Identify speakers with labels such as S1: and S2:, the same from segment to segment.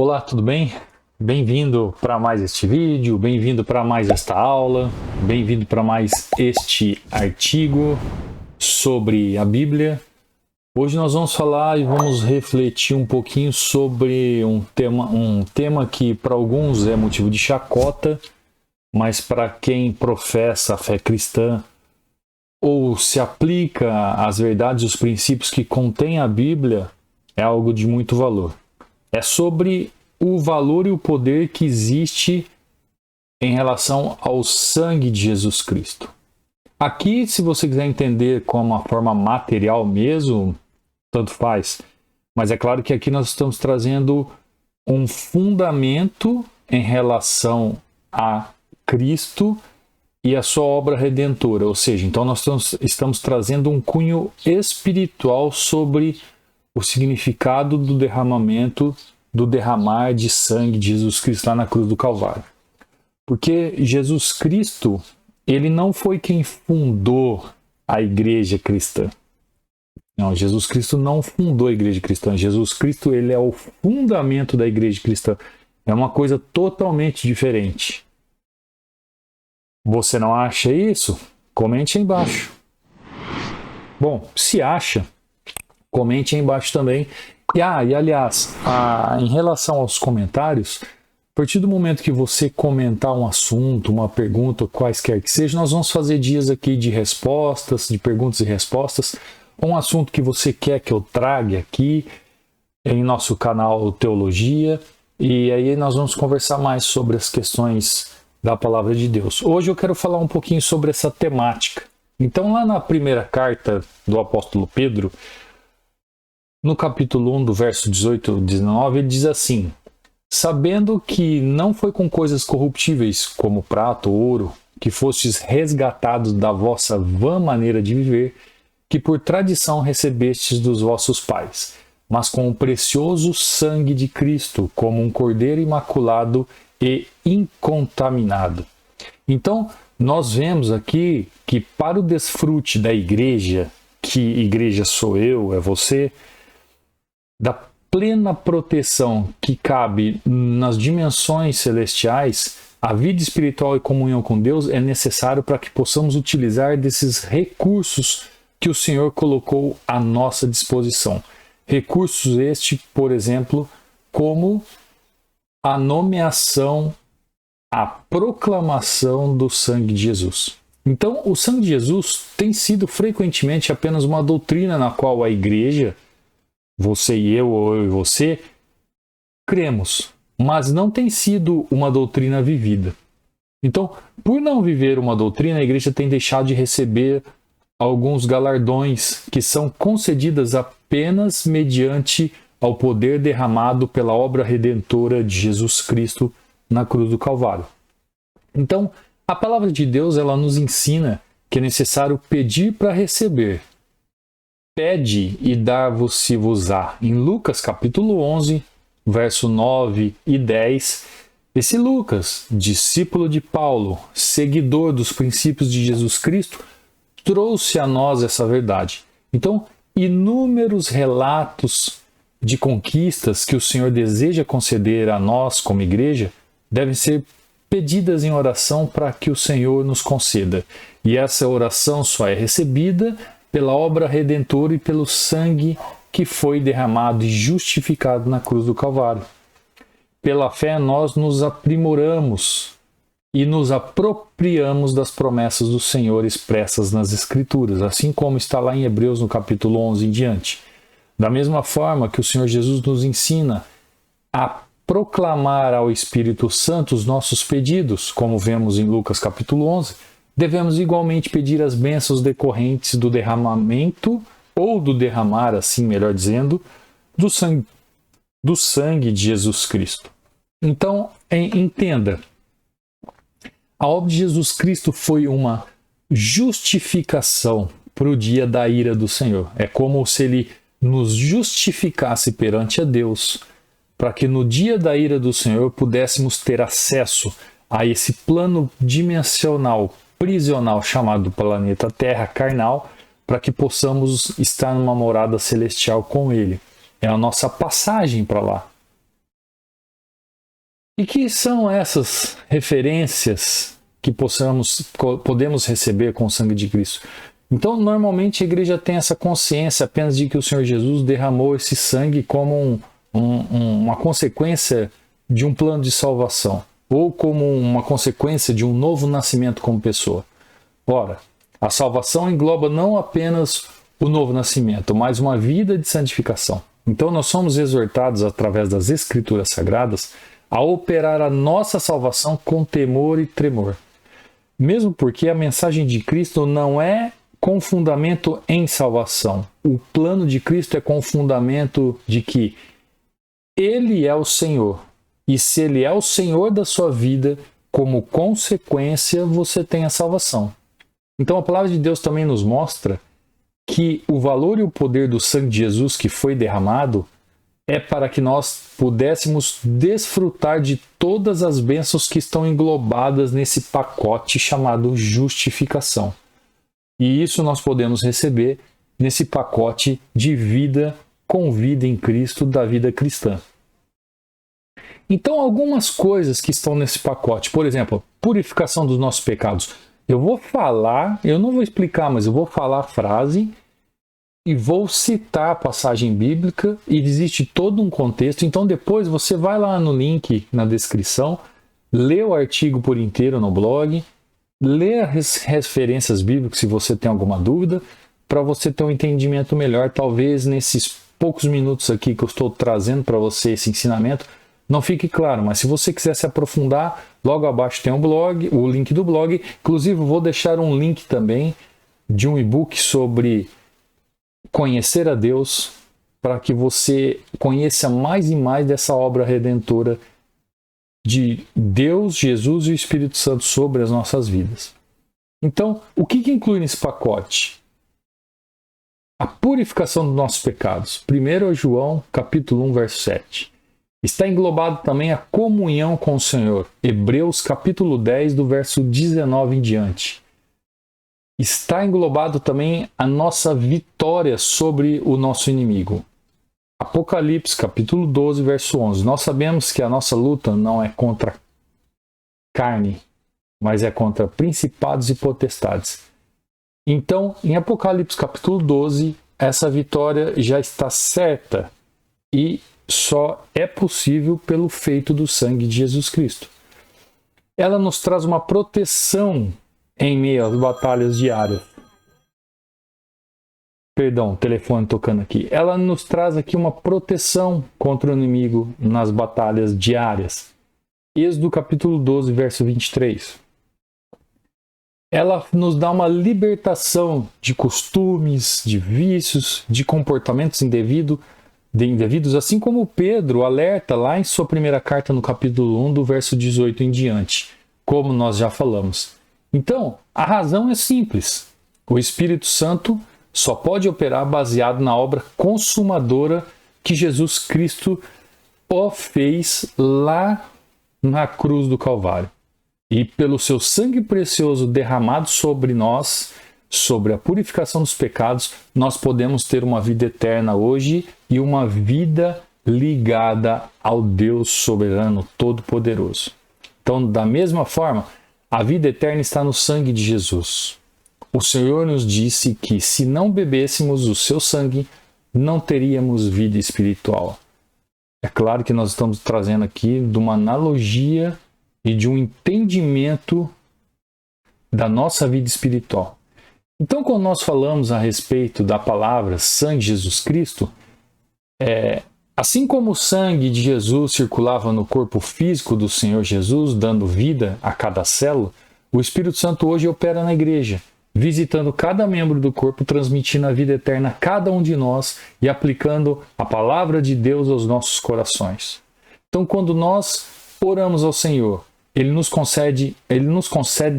S1: Olá, tudo bem? Bem-vindo para mais este vídeo, bem-vindo para mais esta aula, bem-vindo para mais este artigo sobre a Bíblia. Hoje nós vamos falar e vamos refletir um pouquinho sobre um tema que para alguns é motivo de chacota, mas para quem professa a fé cristã ou se aplica às verdades e os princípios que contém a Bíblia, é algo de muito valor. É sobre o valor e o poder que existe em relação ao sangue de Jesus Cristo. Aqui, se você quiser entender como uma forma material mesmo, tanto faz. Mas é claro que aqui nós estamos trazendo um fundamento em relação a Cristo e a sua obra redentora. Ou seja, então nós estamos trazendo um cunho espiritual sobre o significado do derramamento, do derramar de sangue de Jesus Cristo lá na cruz do Calvário. Porque Jesus Cristo, ele não foi quem fundou a igreja cristã. Não, Jesus Cristo não fundou a igreja cristã. Jesus Cristo, ele é o fundamento da igreja cristã. É uma coisa totalmente diferente. Você não acha isso? Comente aí embaixo. Bom, se acha, comente aí embaixo também. E aliás, em relação aos comentários, a partir do momento que você comentar um assunto, uma pergunta, quaisquer que seja, nós vamos fazer dias aqui de respostas, de perguntas e respostas. Um assunto que você quer que eu traga aqui em nosso canal Teologia, e aí nós vamos conversar mais sobre as questões da Palavra de Deus. Hoje eu quero falar um pouquinho sobre essa temática. Então, lá na primeira carta do apóstolo Pedro, no capítulo 1, do verso 18 e 19, ele diz assim: sabendo que não foi com coisas corruptíveis, como prata ou ouro, que fostes resgatados da vossa vã maneira de viver, que por tradição recebestes dos vossos pais, mas com o precioso sangue de Cristo, como um cordeiro imaculado e incontaminado. Então, nós vemos aqui que para o desfrute da igreja, que igreja sou eu, é você, da plena proteção que cabe nas dimensões celestiais, a vida espiritual e comunhão com Deus é necessário para que possamos utilizar desses recursos que o Senhor colocou à nossa disposição. Recursos este, por exemplo, como a nomeação, a proclamação do sangue de Jesus. Então, o sangue de Jesus tem sido frequentemente apenas uma doutrina na qual a igreja, você e eu, ou eu e você, cremos, mas não tem sido uma doutrina vivida. Então, por não viver uma doutrina, a igreja tem deixado de receber alguns galardões que são concedidas apenas mediante ao poder derramado pela obra redentora de Jesus Cristo na cruz do Calvário. Então, a palavra de Deus, ela nos ensina que é necessário pedir para receber. Pede e dar-vos-se-vos-á. Em Lucas capítulo 11, verso 9 e 10, esse Lucas, discípulo de Paulo, seguidor dos princípios de Jesus Cristo, trouxe a nós essa verdade. Então, inúmeros relatos de conquistas que o Senhor deseja conceder a nós como igreja devem ser pedidas em oração para que o Senhor nos conceda. E essa oração só é recebida pela obra redentora e pelo sangue que foi derramado e justificado na cruz do Calvário. Pela fé nós nos aprimoramos e nos apropriamos das promessas do Senhor expressas nas Escrituras, assim como está lá em Hebreus no capítulo 11 em diante. Da mesma forma que o Senhor Jesus nos ensina a proclamar ao Espírito Santo os nossos pedidos, como vemos em Lucas capítulo 11, devemos igualmente pedir as bênçãos decorrentes do derramamento, ou do derramar, assim melhor dizendo, do sangue de Jesus Cristo. Então, entenda, a obra de Jesus Cristo foi uma justificação para o dia da ira do Senhor. É como se ele nos justificasse perante a Deus, para que no dia da ira do Senhor pudéssemos ter acesso a esse plano dimensional, prisional, chamado planeta Terra, carnal, para que possamos estar numa morada celestial com ele. É a nossa passagem para lá. E que são essas referências que podemos receber com o sangue de Cristo? Então, normalmente a igreja tem essa consciência apenas de que o Senhor Jesus derramou esse sangue como uma consequência de um plano de salvação, ou como uma consequência de um novo nascimento como pessoa. Ora, a salvação engloba não apenas o novo nascimento, mas uma vida de santificação. Então, nós somos exortados através das Escrituras Sagradas a operar a nossa salvação com temor e tremor. Mesmo porque a mensagem de Cristo não é com fundamento em salvação. O plano de Cristo é com fundamento de que Ele é o Senhor. E se Ele é o Senhor da sua vida, como consequência, você tem a salvação. Então a palavra de Deus também nos mostra que o valor e o poder do sangue de Jesus que foi derramado é para que nós pudéssemos desfrutar de todas as bênçãos que estão englobadas nesse pacote chamado justificação. E isso nós podemos receber nesse pacote de vida com vida em Cristo, da vida cristã. Então, algumas coisas que estão nesse pacote, por exemplo, purificação dos nossos pecados. Eu vou falar, eu não vou explicar, mas eu vou falar a frase e vou citar a passagem bíblica e existe todo um contexto. Então, depois você vai lá no link na descrição, lê o artigo por inteiro no blog, lê as referências bíblicas se você tem alguma dúvida, para você ter um entendimento melhor. Talvez nesses poucos minutos aqui que eu estou trazendo para você esse ensinamento, não fique claro, mas se você quiser se aprofundar, logo abaixo tem um blog, o link do blog. Inclusive, vou deixar um link também de um e-book sobre conhecer a Deus, para que você conheça mais e mais dessa obra redentora de Deus, Jesus e o Espírito Santo sobre as nossas vidas. Então, o que inclui nesse pacote? A purificação dos nossos pecados. 1 João, capítulo 1, verso 7. Está englobado também a comunhão com o Senhor. Hebreus, capítulo 10, do verso 19 em diante. Está englobado também a nossa vitória sobre o nosso inimigo. Apocalipse, capítulo 12, verso 11. Nós sabemos que a nossa luta não é contra carne, mas é contra principados e potestades. Então, em Apocalipse, capítulo 12, essa vitória já está certa e só é possível pelo feito do sangue de Jesus Cristo. Ela nos traz uma proteção em meio às batalhas diárias. Perdão, telefone tocando aqui. Ela nos traz aqui uma proteção contra o inimigo nas batalhas diárias. Êxodo capítulo 12, verso 23. Ela nos dá uma libertação de costumes, de vícios, de comportamentos indevidos, assim como Pedro alerta lá em sua primeira carta no capítulo 1, do verso 18 em diante, como nós já falamos. Então, a razão é simples. O Espírito Santo só pode operar baseado na obra consumadora que Jesus Cristo fez lá na cruz do Calvário. E pelo seu sangue precioso derramado sobre nós, sobre a purificação dos pecados, nós podemos ter uma vida eterna hoje e uma vida ligada ao Deus soberano todo-poderoso. Então, da mesma forma, a vida eterna está no sangue de Jesus. O Senhor nos disse que se não bebêssemos o seu sangue, não teríamos vida espiritual. É claro que nós estamos trazendo aqui de uma analogia e de um entendimento da nossa vida espiritual. Então, quando nós falamos a respeito da palavra sangue de Jesus Cristo, assim como o sangue de Jesus circulava no corpo físico do Senhor Jesus, dando vida a cada célula, o Espírito Santo hoje opera na igreja, visitando cada membro do corpo, transmitindo a vida eterna a cada um de nós e aplicando a palavra de Deus aos nossos corações. Então, quando nós oramos ao Senhor, Ele nos concede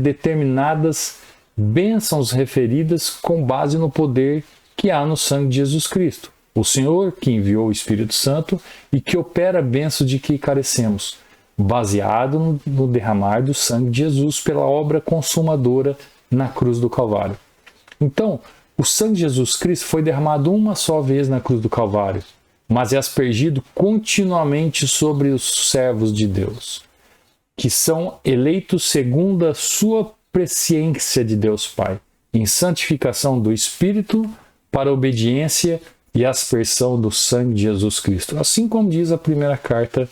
S1: determinadas bênçãos referidas com base no poder que há no sangue de Jesus Cristo. O Senhor que enviou o Espírito Santo e que opera a bênção de que carecemos, baseado no derramar do sangue de Jesus pela obra consumadora na cruz do Calvário. Então, o sangue de Jesus Cristo foi derramado uma só vez na cruz do Calvário, mas é aspergido continuamente sobre os servos de Deus. que são eleitos segundo a sua presciência de Deus Pai, em santificação do Espírito, para a obediência e aspersão do sangue de Jesus Cristo. Assim como diz a primeira carta,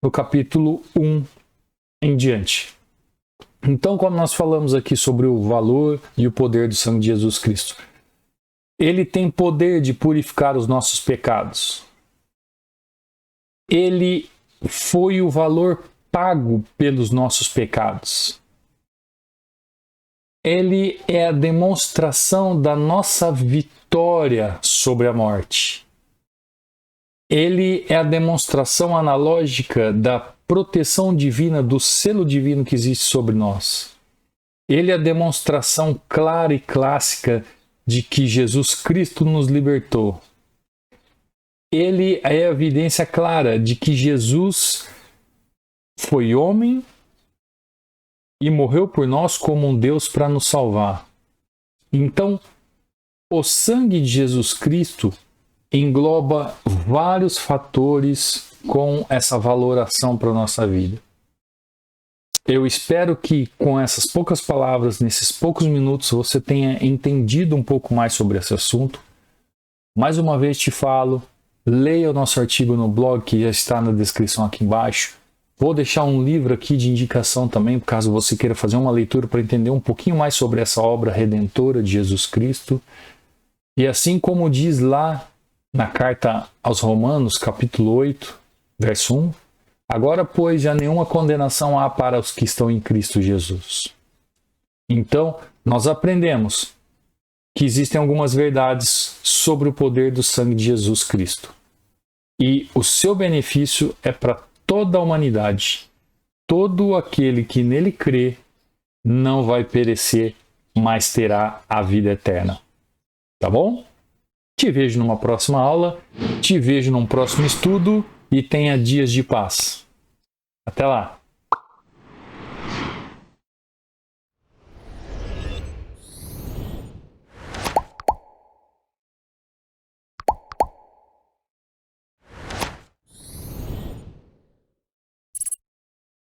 S1: no capítulo 1 em diante. Então, quando nós falamos aqui sobre o valor e o poder do sangue de Jesus Cristo, ele tem poder de purificar os nossos pecados. Ele foi o valor pago pelos nossos pecados. Ele é a demonstração da nossa vitória sobre a morte. Ele é a demonstração analógica da proteção divina, do selo divino que existe sobre nós. Ele é a demonstração clara e clássica de que Jesus Cristo nos libertou. Ele é a evidência clara de que Jesus foi homem e morreu por nós como um Deus para nos salvar. Então, o sangue de Jesus Cristo engloba vários fatores com essa valoração para a nossa vida. Eu espero que com essas poucas palavras, nesses poucos minutos, você tenha entendido um pouco mais sobre esse assunto. Mais uma vez te falo, leia o nosso artigo no blog que já está na descrição aqui embaixo. Vou deixar um livro aqui de indicação também, caso você queira fazer uma leitura para entender um pouquinho mais sobre essa obra redentora de Jesus Cristo. E assim como diz lá na carta aos Romanos, capítulo 8, verso 1, agora, pois, já nenhuma condenação há para os que estão em Cristo Jesus. Então, nós aprendemos que existem algumas verdades sobre o poder do sangue de Jesus Cristo. E o seu benefício é para toda a humanidade. Todo aquele que nele crê não vai perecer, mas terá a vida eterna. Tá bom? Te vejo numa próxima aula, te vejo num próximo estudo e tenha dias de paz. Até lá!